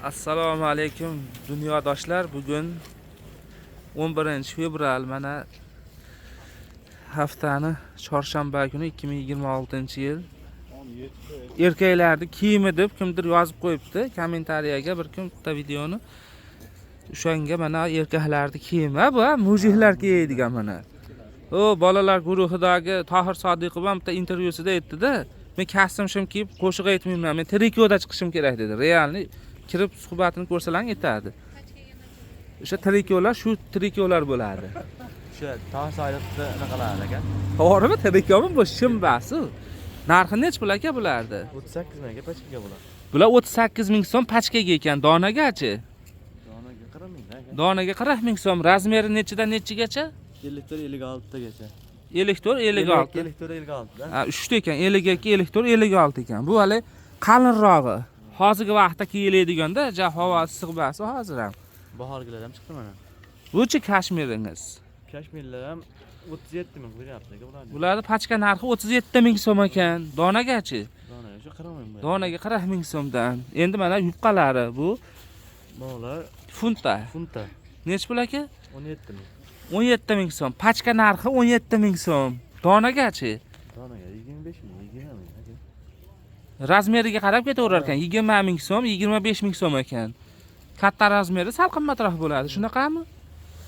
Assalomu alaykum dunyodoshlar. Bugun 11-fevral mana haftani chorshanba kuni 2026-yil. Erkaklarning kiyimi deb kimdir yozib qo'yibdi kommentariyaga bir kim bitta videoni. O'shanga mana erkaklarning kiyimi bu, mujihlar kiyadigan mana. O bolalar guruhidagi Tohir Sodiqov ham bitta intervyusida aytdi-da, men kastim kiyib qo'shiq aytmayman, men trikoda chiqishim kerak dedi. Realni kirib suhbatini ko'rsalang aytadi. O'sha trikolar shu trikolar bo'ladi. O'sha Tohir Sodiqovda anaqalar ekan. To'g'rimi? Trikomi bu shimbasi? Narxi nech pul aka bulardi? 38 mingga pachkaga bo'ladi. Bular 38 ming so'm pachkaga ekan, donagachi? Donaga 40 ming aka. Donaga 40 ming so'm. Razmeri nechidan nechigacha? 54 56 tagacha. 54 56. 54 56 da. Ha, 3 ta ekan, 52 54 56 ekan. Bu hali qalinrog'i. Hozirgi vaqtda kiyiladiganda, ja havo issiq bo'lsa hozir ham. Bahorgilar ham chiqdi mana. Buchi kashmiringiz. Kashmirlar ham 37 ming beryapti aka bularni. Bularni pachka narxi 37 ming so'm ekan. Donagachi? Donaga shu 40 ming. Donaga 40 ming so'mdan. Endi mana yupqalari bu Bog'lar funtda. funta. Nech pul aka? 17 ming. 17 ming so'm. Pachka narxi 17 ming so'm. Donagachi? Donaga 25 ming, 20 ming aka. Razmeriga qarab ketaverar ekan. 20 ming so'm, 25 ming so'm ekan. Katta razmeri sal qimmatroq bo'ladi. Shunaqami?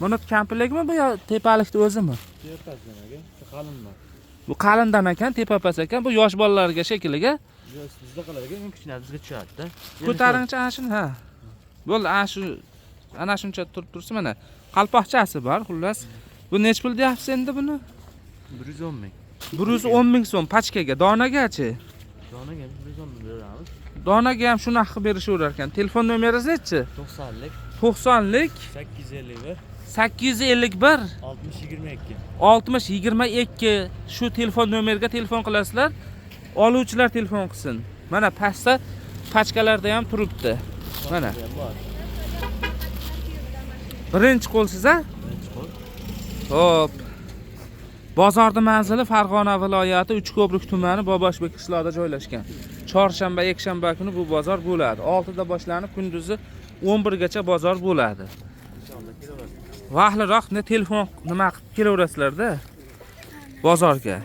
Buni kampilikmi bu yo tepalikni o'zimi? Tepasidan aka, qalinma. Bu qalindan ekan, tepapas ekan. Bu yosh bolalarga shekiliga. Bizda qalar ekan, eng kichkina bizga tushadi-da. Ko'taringchi ana shuni, ha. Bo'ldi, ana shuncha turib tursa mana. Qalpoqchasi bor, xullas. Bu nech pul deyapsiz endi buni? 110 ming. 110 ming so'm pachkaga, donagachi? Donaga 110 ming beramiz. Donaga ham shunaqa berishaverar ekan. Telefon nomeringiz nechi? 90lik 90lik 851 851 60 22. 60 22 shu telefon nomeriga telefon qilasizlar. Oluvchilar telefon qilsin. Mana pastda pachkalarda ham turibdi. Mana. Birinchi qo'lsiz a? Hop. Bozorning manzili Farg'ona viloyati Uchko'prik tumani Boboshbek qishlog'ida joylashgan. Chorshanba, yakshanba kuni bu bozor bo'ladi. 6 da boshlanib kunduzi 11 gacha bozor bo'ladi. Inshaalloh kelaverasiz. Vaqtliroq telefon nima qilib kelaverasizlar-da bozorga.